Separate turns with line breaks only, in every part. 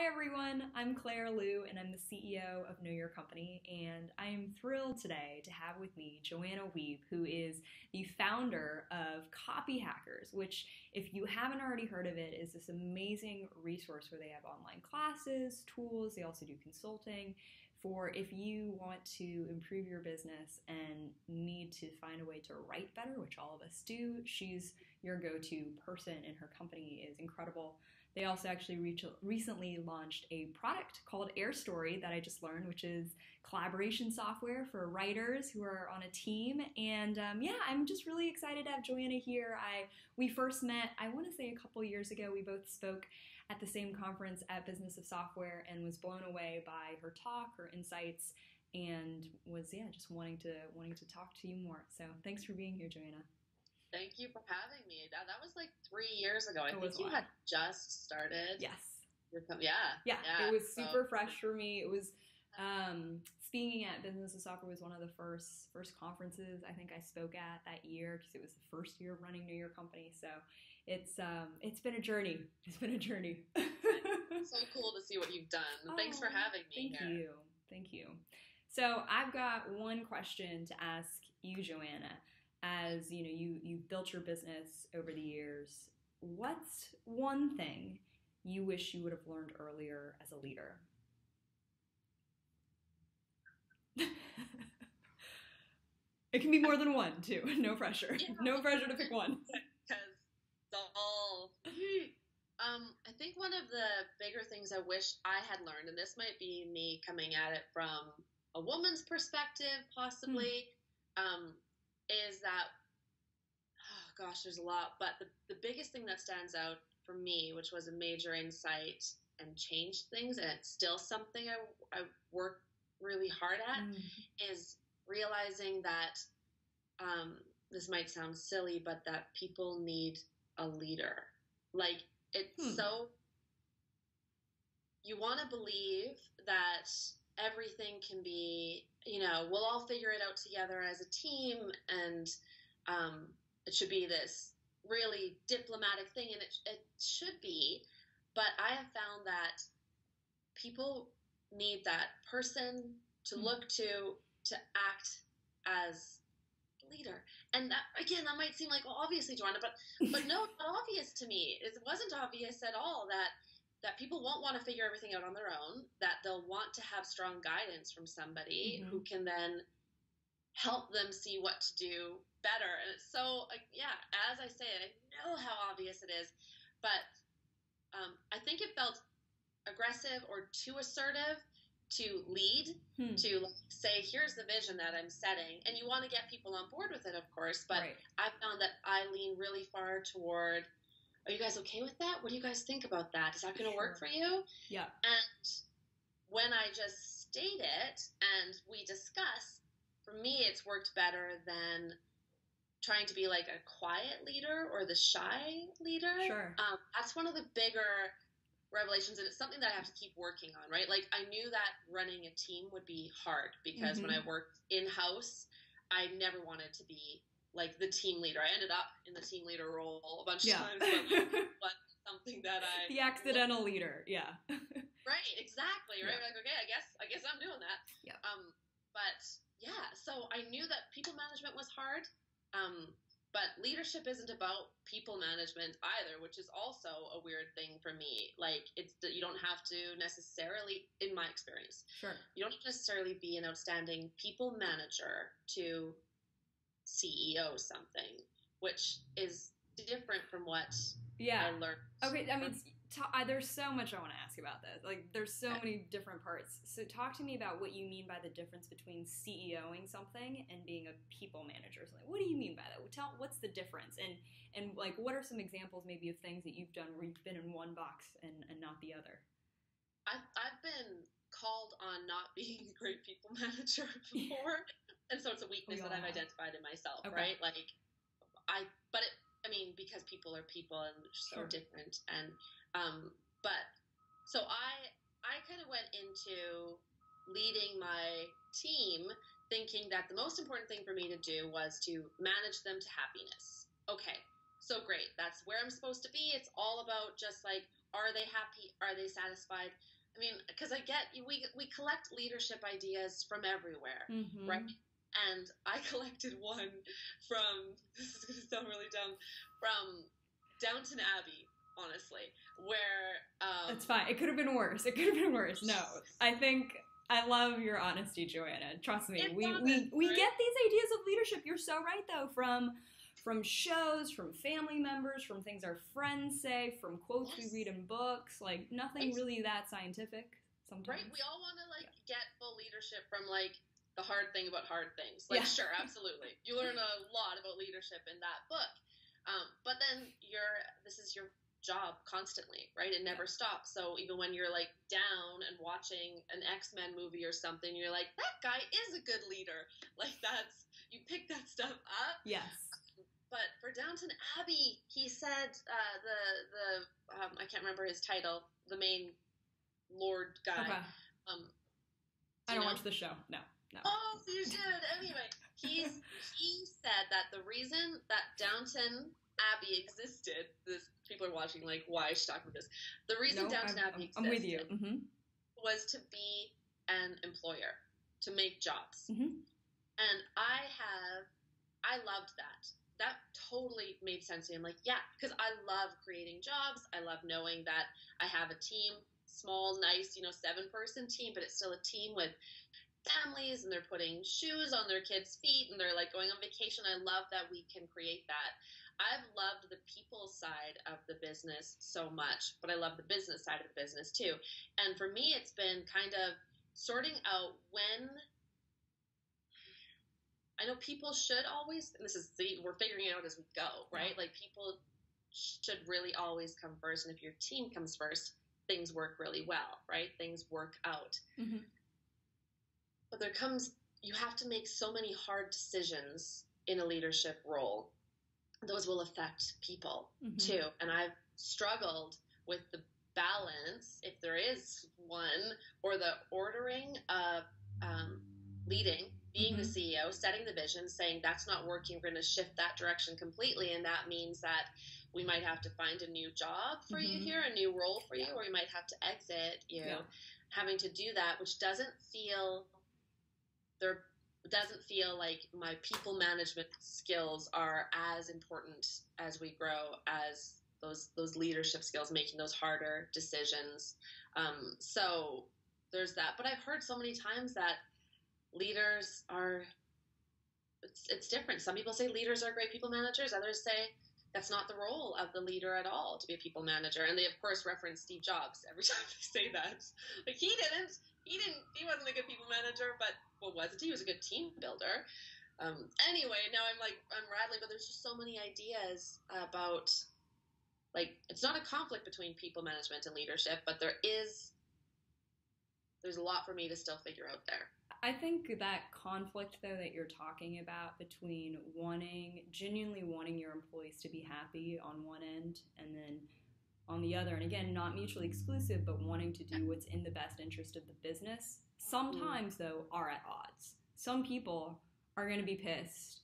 Hi everyone, I'm Claire Liu and I'm the CEO of Know Your Company, and I am thrilled today to have with me Joanna Wiebe, who is the founder of Copy Hackers, which, if you haven't already heard of it, is this amazing resource where they have online classes, tools, they also do consulting for if you want to improve your business and need to find a way to write better, which all of us do. She's your go-to person and her company is incredible. They also actually recently launched a product called Air Story that I just learned, which is collaboration software for writers who are on a team. And yeah, I'm just really excited to have Joanna here. We first met, I want to say a couple years ago. We both spoke at the same conference at Business of Software and was blown away by her talk, her insights, and was just wanting to talk to you more. So thanks for being here, Joanna.
Thank you for having me. That was like 3 years ago. I
It
think
was
you
wild.
had just started.
Yes.
Yeah.
It was super
So,
fresh for me. It was speaking at Business of Software was one of the first conferences I think I spoke at that year because it was the first year of running Know Your Company. So it's been a journey. It's been a journey.
so cool to see what you've done. Thanks for having me here.
Thank you. So I've got one question to ask you, Joanna. As you know, you've built your business over the years. What's one thing you wish you would have learned earlier as a leader? It can be more than one, too. No pressure.
Yeah.
No pressure to pick one.
Because it's all. I think one of the bigger things I wish I had learned, and this might be me coming at it from a woman's perspective, possibly, is that, oh gosh, there's a lot, but the biggest thing that stands out for me, which was a major insight and changed things, and it's still something I work really hard at, is realizing that this might sound silly, but that people need a leader. Like, it's so, you want to believe that everything can be, we'll all figure it out together as a team, and it should be this really diplomatic thing, and it should be, but I have found that people need that person to look to act as leader. And that, again, that might seem like, well, obviously, Joanna, but no, not obvious to me. It wasn't obvious at all that people won't want to figure everything out on their own, that they'll want to have strong guidance from somebody who can then help them see what to do better. And it's so, as I say it, I know how obvious it is, but I think it felt aggressive or too assertive to lead, to say, here's the vision that I'm setting. And you want to get people on board with it, of course, but right. I've found that I lean really far toward, are you guys okay with that? What do you guys think about that? Is that going to work for you?
Yeah.
And when I just state it and we discuss, for me, it's worked better than trying to be like a quiet leader or the shy leader.
Sure.
That's one of the bigger revelations, and it's something that I have to keep working on, right? Like, I knew that running a team would be hard because when I worked in-house, I never wanted to be like the team leader. I ended up in the team leader role a bunch of times, but something that
the accidental leader,
right, exactly, right. Like, okay, I guess I'm doing that.
Yeah.
But yeah, so I knew that people management was hard. But leadership isn't about people management either, which is also a weird thing for me. Like, it's that you don't have to necessarily, in my experience, you don't necessarily be an outstanding people manager to CEO something, which is different from what I learned.
Okay, I mean, there's so much I want to ask about this. Like, there's so many different parts. So talk to me about what you mean by the difference between CEOing something and being a people manager. So, like, what do you mean by that? What's the difference? And like, what are some examples maybe of things that you've done where you've been in one box and not the other?
I've been called on not being a great people manager before, and so it's a weakness that I've identified in myself, right? Like, because people are people and they're so different, and but so I kind of went into leading my team thinking that the most important thing for me to do was to manage them to happiness. Okay, so great, that's where I'm supposed to be. It's all about just like, are they happy? Are they satisfied? I mean, because we collect leadership ideas from everywhere, right? And I collected one from, this is going to sound really dumb, from Downton Abbey, honestly, where
It's fine. It could have been worse. It could have been worse. No, I love your honesty, Joanna. Trust me. We
right?
get these ideas of leadership. You're so right, though, from shows, from family members, from things our friends say, from quotes we read in books. Like, nothing really that scientific sometimes.
Right? We all want to, get full leadership from, the hard thing about hard things. Sure, absolutely. You learn a lot about leadership in that book. But then this is your job constantly, right? It never stops. So even when you're down and watching an X-Men movie or something, you're like, that guy is a good leader. You pick that stuff up.
Yes.
But for Downton Abbey, he said I can't remember his title, the main Lord guy.
Okay. I don't watch the show. No.
Oh, you should. Anyway, he said that the reason that Downton Abbey existed, people are watching why is she talking about this? The reason Downton Abbey existed
I'm with you.
Was to be an employer, to make jobs. And I loved that. That totally made sense to me. I'm like, yeah, because I love creating jobs. I love knowing that I have a team, small, nice, 7-person team, but it's still a team with families, and they're putting shoes on their kids' feet, and they're going on vacation. I love that we can create that. I've loved the people side of the business so much, but I love the business side of the business too. And for me, it's been kind of sorting out when. I know people should always, and we're figuring it out as we go, right? People should really always come first, and if your team comes first, things work really well, right? Things work out. But you have to make so many hard decisions in a leadership role. Those will affect people too. And I've struggled with the balance, if there is one, or the ordering of leading, being the CEO, setting the vision, saying that's not working, we're going to shift that direction completely. And that means that we might have to find a new job for you here, a new role for you, or you might have to exit, having to do that, which doesn't feel like my people management skills are as important as we grow as those leadership skills, making those harder decisions. So there's that. But I've heard so many times that leaders it's different. Some people say leaders are great people managers. Others say that's not the role of the leader at all, to be a people manager. And they, of course, reference Steve Jobs every time they say that. He wasn't a good people manager, but what was it? He was a good team builder. Anyway, now I'm rattling, but there's just so many ideas about, it's not a conflict between people management and leadership, but there's a lot for me to still figure out there.
I think that conflict, though, that you're talking about between genuinely wanting your employees to be happy on one end, and then on the other, and again, not mutually exclusive, but wanting to do what's in the best interest of the business, sometimes, though, are at odds. Some people are going to be pissed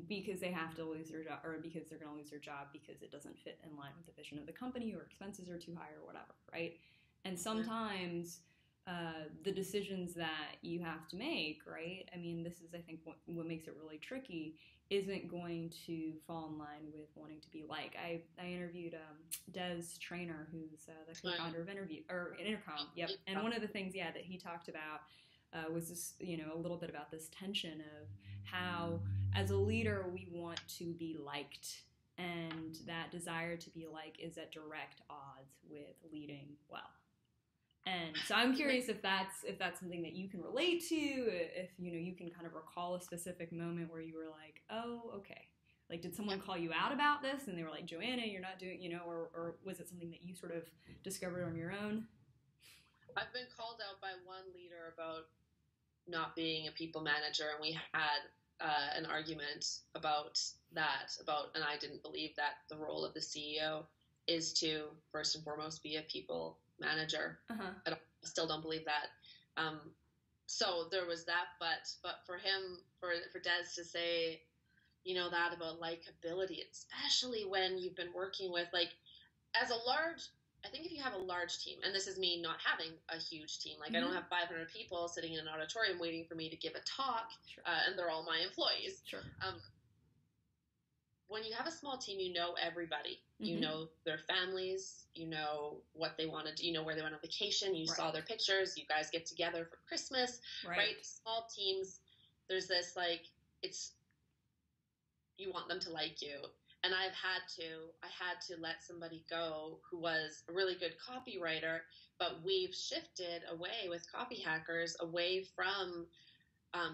because they have to lose their job, or because they're going to lose their job because it doesn't fit in line with the vision of the company, or expenses are too high, or whatever, right? And sometimes the decisions that you have to make, right? I mean, this is, I think, what makes it really tricky, isn't going to fall in line with wanting to be like. I interviewed Des Traynor, who's the co-founder of Intercom. Yep. And one of the things, that he talked about was this, a little bit about this tension of how, as a leader, we want to be liked, and that desire to be liked is at direct odds with leading well. And so I'm curious if that's something that you can relate to, if you can kind of recall a specific moment where you were like, oh, okay. Did someone call you out about this and they were like, Joanna, you're not doing, or was it something that you sort of discovered on your own?
I've been called out by one leader about not being a people manager, and we had an argument about that, and I didn't believe that the role of the CEO is to, first and foremost, be a people manager. I still don't believe that. So there was that, but for him, for Des to say, that about likability, especially when you've been working with, as a large I think if you have a large team, and this is me not having a huge team, like I
Mm-hmm.
don't have 500 people sitting in an auditorium waiting for me to give a talk,
Sure.
and they're all my employees.
Sure.
When you have a small team, you know everybody. You
Mm-hmm.
know their families. You know what they want to do. You know where they went on vacation. You
Right.
saw their pictures. You guys get together for Christmas, right? Small teams, there's this like, it's, you want them to like you. And I had to let somebody go who was a really good copywriter, but we've shifted away with copy hackers away from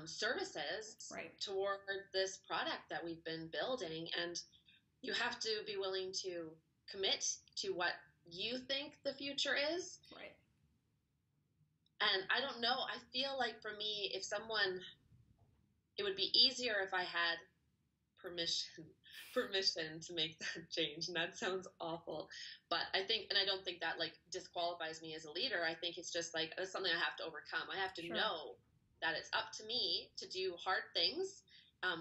services
Right.
toward this product that we've been building. And you have to be willing to commit to what you think the future is.
Right.
And I don't know, I feel like for me, it would be easier if I had permission to make that change. And that sounds awful, but I don't think that like disqualifies me as a leader. I think it's just like, it's something I have to overcome. I have to know that it's up to me to do hard things,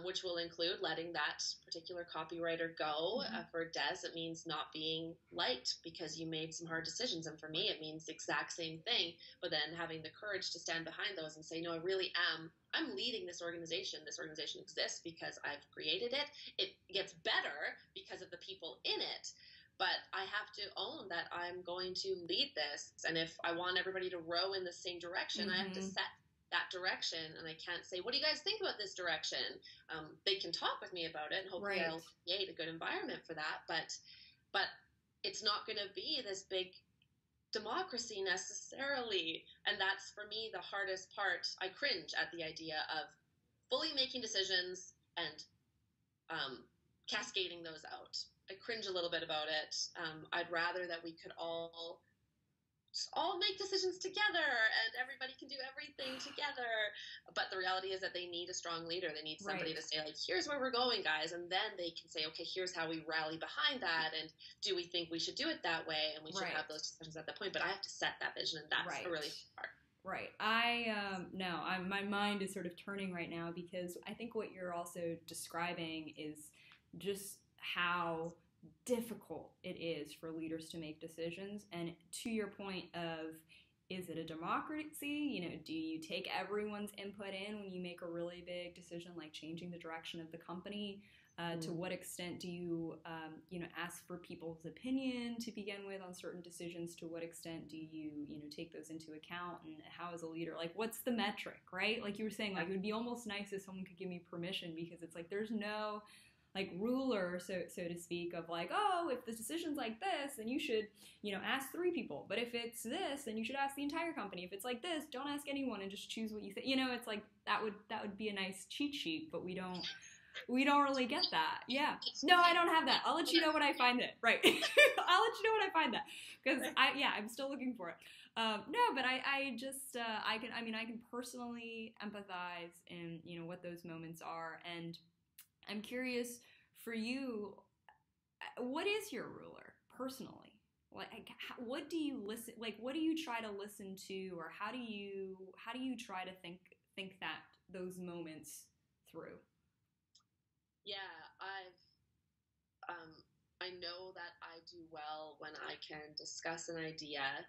which will include letting that particular copywriter go.
Mm-hmm.
For Des, it means not being liked because you made some hard decisions. And for me, it means the exact same thing, but then having the courage to stand behind those and say, no, I'm leading this organization. This organization exists because I've created it. It gets better because of the people in it. But I have to own that I'm going to lead this. And if I want everybody to row in the same direction,
Mm-hmm.
I have to set that direction, and I can't say, what do you guys think about this direction? They can talk with me about it, and hopefully I'll create a good environment for that, but it's not going to be this big democracy necessarily, and that's for me the hardest part. I cringe at the idea of fully making decisions and cascading those out. I cringe a little bit about it. I'd rather that we could all make decisions together and everybody can do everything together. But the reality is that they need a strong leader. They need somebody to say, like, here's where we're going, guys. And then they can say, okay, here's how we rally behind that. And do we think we should do it that way? And we should have those discussions at that point. But I have to set that vision, and that's a really hard part.
Right. My mind is sort of turning right now because I think what you're also describing is just how difficult it is for leaders to make decisions. And to your point of, is it a democracy? Do you take everyone's input in when you make a really big decision like changing the direction of the company? To what extent do you, ask for people's opinion to begin with on certain decisions? To what extent do you, take those into account? And how, as a leader, like, what's the metric, right? Like you were saying, like, it would be almost nice if someone could give me permission, because it's like there's no like ruler, so to speak, of like, oh, if the decision's like this, then you should, ask 3 people. But if it's this, then you should ask the entire company. If it's like this, don't ask anyone and just choose what you think. It's like that would be a nice cheat sheet, but we don't really get that. Yeah. No, I don't have that. I'll let you know when I find it. Right. I'll let you know when I find that, because I'm still looking for it. No, but I can personally empathize in, what those moments are. And I'm curious, for you, what is your ruler personally? Like, what do you listen? Like, what do you try to listen to, or how do you try to think that those moments through?
Yeah, I know that I do well when I can discuss an idea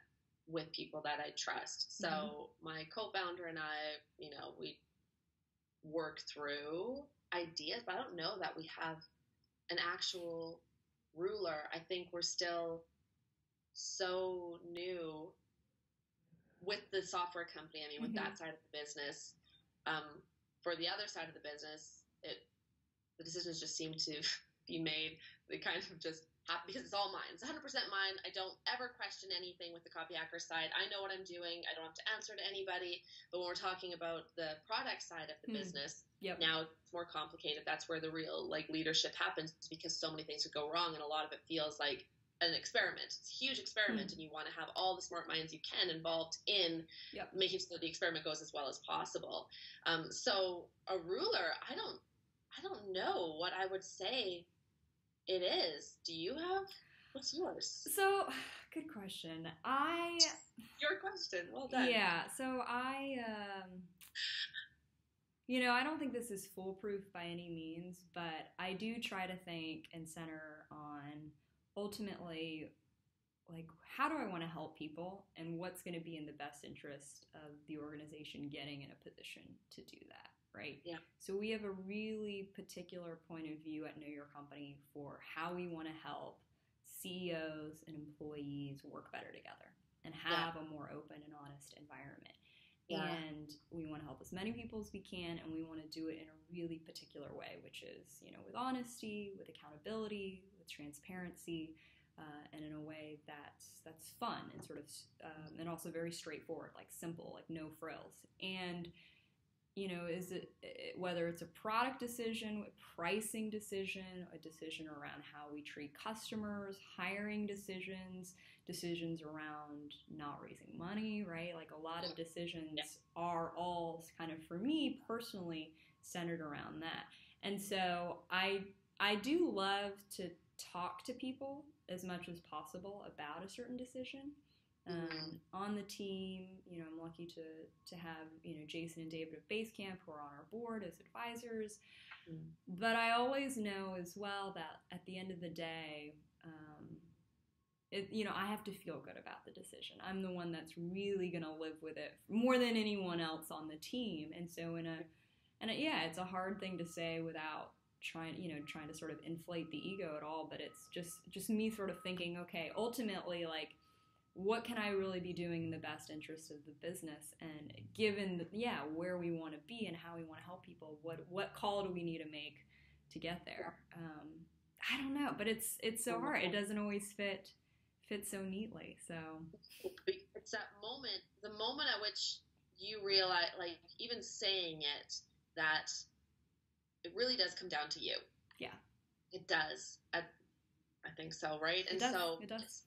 with people that I trust. So my co-founder and I, we work through ideas, but I don't know that we have an actual ruler. I think we're still so new with the software company. I mean, with that side of the business. For the other side of the business, the decisions just seem to be made. They kind of just happen because it's all mine. It's 100% mine. I don't ever question anything with the copy hacker side. I know what I'm doing. I don't have to answer to anybody. But when we're talking about the product side of the business, now it's more complicated. That's where the real leadership happens, because so many things could go wrong, and a lot of it feels like an experiment. It's a huge experiment, and you want to have all the smart minds you can involved in making sure the experiment goes as well as possible. So a ruler, I don't know what I would say it is. Do you have? What's yours?
So, good question.
Your question. Well done.
Yeah. So I don't think this is foolproof by any means, but I do try to think and center on ultimately like, how do I want to help people, and what's going to be in the best interest of the organization getting in a position to do that, right?
Yeah.
So we have a really particular point of view at Know Your Company for how we want to help CEOs and employees work better together and have a more open and honest environment. Yeah. And we want to help as many people as we can, and we want to do it in a really particular way, which is, with honesty, with accountability, with transparency, and in a way that's fun and sort of, and also very straightforward, like simple, like no frills. And, is it, whether it's a product decision, a pricing decision, a decision around how we treat customers, hiring decisions around not raising money, right? Like a lot of decisions are all kind of, for me personally, centered around that. And so I do love to talk to people as much as possible about a certain decision. On the team, I'm lucky to have, Jason and David of Basecamp, who are on our board as advisors. But I always know as well that at the end of the day, I have to feel good about the decision. I'm the one that's really going to live with it more than anyone else on the team. And so it's a hard thing to say without trying to sort of inflate the ego at all. But it's just me sort of thinking, okay, ultimately, like, what can I really be doing in the best interest of the business? And given where we want to be and how we want to help people, what call do we need to make to get there? I don't know, but it's so hard. It doesn't always fit so neatly. So
it's that moment, the moment at which you realize, like, even saying it, that it really does come down to you. Yeah, it does. I think so, right? And so it does.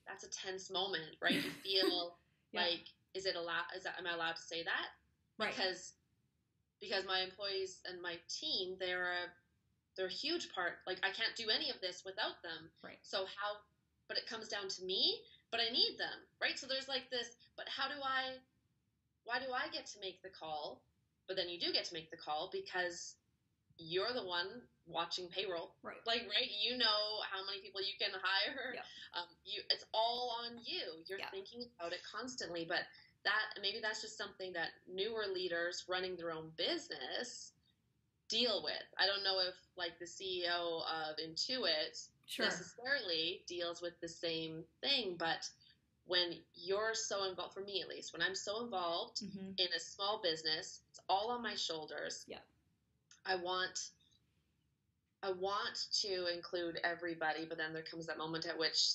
That's a tense moment, right? You feel like, am I allowed to say that? Right. Because my employees and my team, they're a huge part. Like, I can't do any of this without them. Right. So but it comes down to me, but I need them, right? So there's like this, but why do I get to make the call? But then you do get to make the call because you're the one watching payroll, right? Like, right? You know how many people you can hire. Yeah. It's all on you. You're thinking about it constantly. But maybe that's just something that newer leaders running their own business deal with. I don't know if, like, the CEO of Intuit necessarily deals with the same thing, but when you're so involved, for me at least, when I'm so involved in a small business, it's all on my shoulders. Yeah. I want to include everybody, but then there comes that moment at which,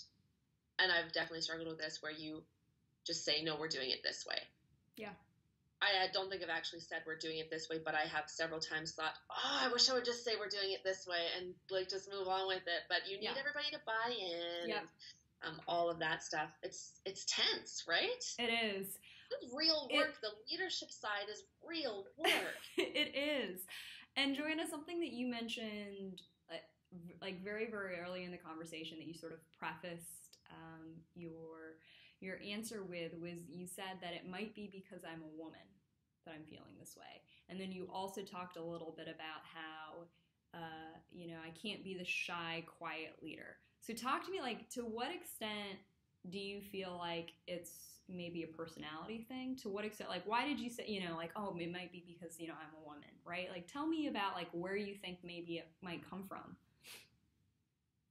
and I've definitely struggled with this, where you just say, no, we're doing it this way. Yeah. I don't think I've actually said we're doing it this way, but I have several times thought, I wish I would just say we're doing it this way and, like, just move on with it. But you need everybody to buy in. Yeah. And all of that stuff. It's tense, right? It is. It's real work. The leadership side is real work.
It is. And Joanna, something that you mentioned, like very, very early in the conversation, that you sort of prefaced your answer with, was you said that it might be because I'm a woman that I'm feeling this way. And then you also talked a little bit about how, I can't be the shy, quiet leader. So talk to me, like, to what extent do you feel like it's maybe a personality thing? To what extent, like, why did you say, it might be because, I'm a woman, right? Like, tell me about, like, where you think maybe it might come from.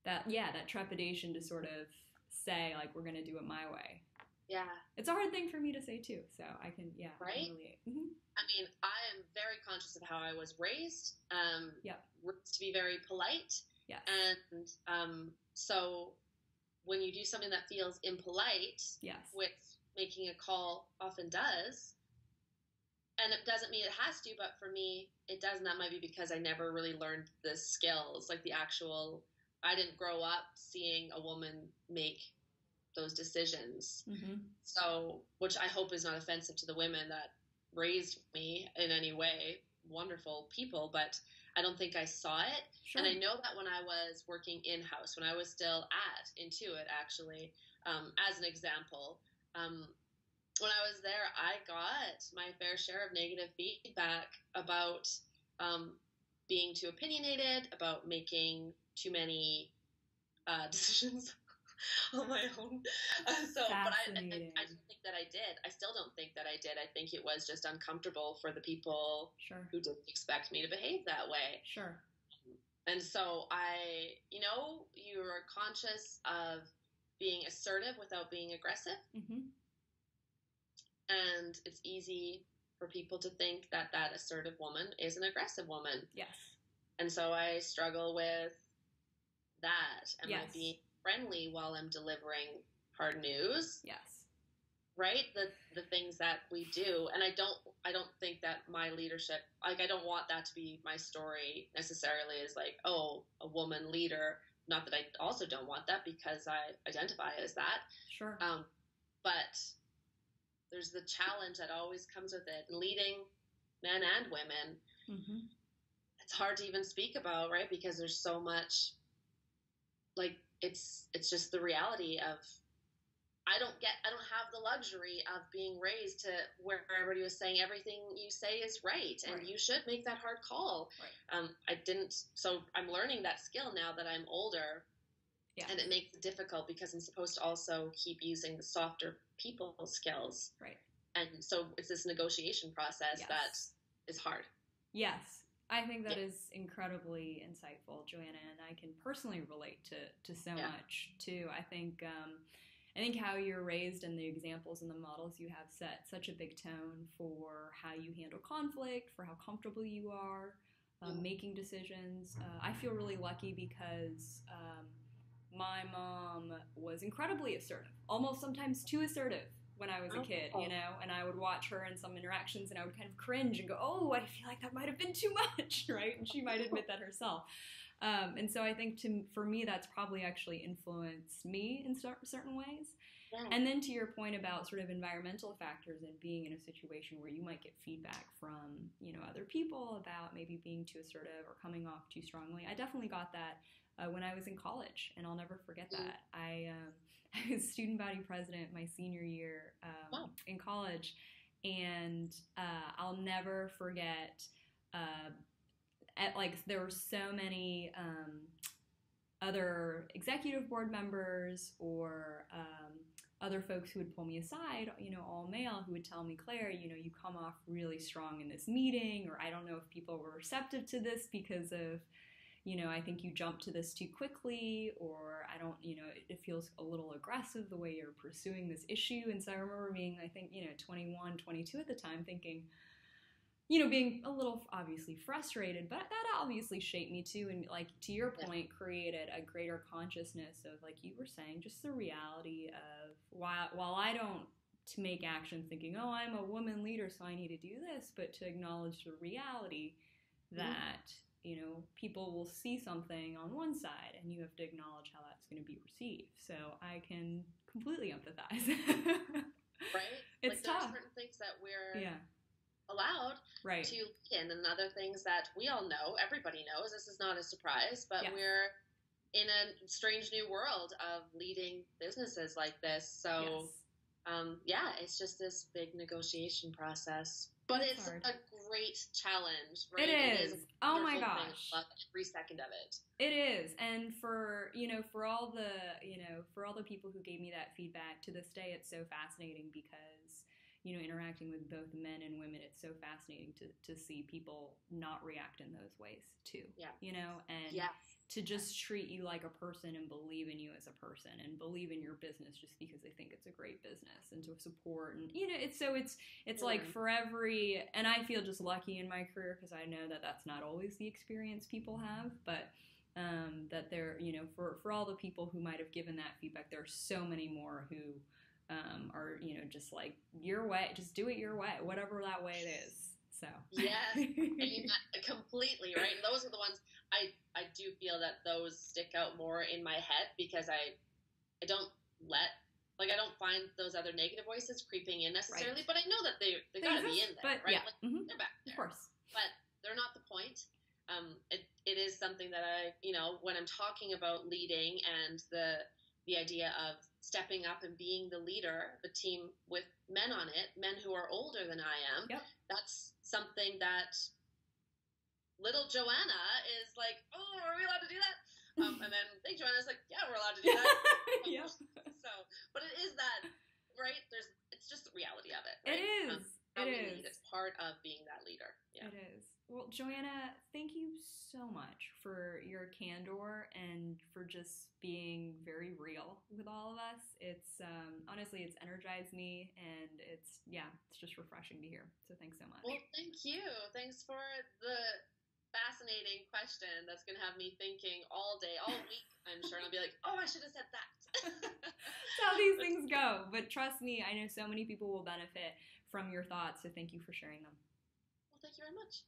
That trepidation to sort of say, like, we're going to do it my way. Yeah. It's a hard thing for me to say, too. So I can,
right?
Relate. Mm-hmm.
I mean, I am very conscious of how I was raised. Raised to be very polite. Yeah. And so when you do something that feels impolite, which making a call often does, and it doesn't mean it has to, but for me, it does, and that might be because I never really learned the skills, like I didn't grow up seeing a woman make those decisions. Mm-hmm. So, which I hope is not offensive to the women that raised me in any way, wonderful people, but I don't think I saw it. Sure. And I know that when I was working in-house, when I was still at Intuit, actually, as an example, when I was there, I got my fair share of negative feedback about being too opinionated, about making too many decisions on my own. But I didn't think that I did. I still don't think that I did. I think it was just uncomfortable for the people
Sure.
who didn't expect me to behave that way.
Sure.
And so you're conscious of being assertive without being aggressive.
Mm-hmm.
And it's easy for people to think that that assertive woman is an aggressive woman.
Yes.
And so I struggle with that. Am
yes.
I being friendly while I'm delivering hard news?
Yes.
Right? The things that we do. And I don't think that my leadership, like, I don't want that to be my story necessarily, is like, oh, a woman leader. Not that I also don't want that, because I identify as that.
Sure.
But there's the challenge that always comes with it. Leading men and women.
Mm-hmm.
It's hard to even speak about, right? Because there's so much, like, it's just the reality of, I don't have the luxury of being raised to where everybody was saying everything you say is right, and you should make that hard call.
Right.
I didn't, so I'm learning that skill now that I'm older.
Yeah.
And it makes it difficult because I'm supposed to also keep using the softer people skills.
Right.
And so it's this negotiation process that is hard.
Yes. I think that is incredibly insightful, Joanna, and I can personally relate to so much too. I think how you're raised and the examples and the models you have set such a big tone for how you handle conflict, for how comfortable you are making decisions. I feel really lucky because my mom was incredibly assertive, almost sometimes too assertive when I was a kid, you know, and I would watch her in some interactions and I would kind of cringe and go, oh, I feel like that might have been too much, right? And she might admit that herself. And so I think for me, that's probably actually influenced me in certain ways. Yeah. And then to your point about sort of environmental factors and being in a situation where you might get feedback from, you know, other people about maybe being too assertive or coming off too strongly. I definitely got that when I was in college, and I'll never forget that. I was student body president my senior year in college, and I'll never forget there were so many other executive board members or other folks who would pull me aside, you know, all male, who would tell me, Claire, you know, you come off really strong in this meeting, or I don't know if people were receptive to this because of, you know, I think you jumped to this too quickly, or I don't, you know, it feels a little aggressive the way you're pursuing this issue. And so I remember being, I think, you know, 21, 22 at the time, thinking, you know, being a little obviously frustrated, but that obviously shaped me too. And like, to your point, created a greater consciousness of, like you were saying, just the reality of while I don't to make action thinking, oh, I'm a woman leader, so I need to do this, but to acknowledge the reality that, you know, people will see something on one side and you have to acknowledge how that's going to be received. So I can completely empathize.
Right?
It's
like,
tough.
There's certain things that we're allowed to in, and other things that we all know, everybody knows, this is not a surprise, but we're in a strange new world of leading businesses like this. So it's just this big negotiation process, but it's hard. A great challenge, right?
It is. Oh my gosh.
I love every second of it.
It is. And for all the people who gave me that feedback, to this day, it's so fascinating because, you know, interacting with both men and women, it's so fascinating to see people not react in those ways too. Yeah. You know, and to just treat you like a person and believe in you as a person and believe in your business just because they think it's a great business, and to support, and, you know, it's like for every, and I feel just lucky in my career because I know that that's not always the experience people have, but that there, you know, for all the people who might have given that feedback, there are so many more who are, you know, just like, your way, just do it your way, whatever that way it is. So
yes, I mean, completely right. And those are the ones I do feel that those stick out more in my head, because I don't find those other negative voices creeping in necessarily, but I know that they gotta be in there, right? Like, they're back there, of course, but they're not the point. It is something that I, you know, when I'm talking about leading and the idea of stepping up and being the leader of a team with men on it, men who are older than I am, that's something that little Joanna is like, oh, are we allowed to do that? And then I think Joanna's like, yeah, we're allowed to do that.
Yeah.
So, but it is that, right? It's just the reality of it.
It
Right?
is. It is.
It's part of being that leader. Yeah.
It is. Well, Joanna, thank you so much for your candor and for just being very real with all of us. It's honestly, it's energized me, and it's just refreshing to hear. So thanks so much.
Well, thank you. Thanks for the fascinating question that's going to have me thinking all day, all week, I'm sure. And I'll be like, oh, I should have said that.
That's how these things go. But trust me, I know so many people will benefit from your thoughts, so thank you for sharing them.
Well, thank you very much.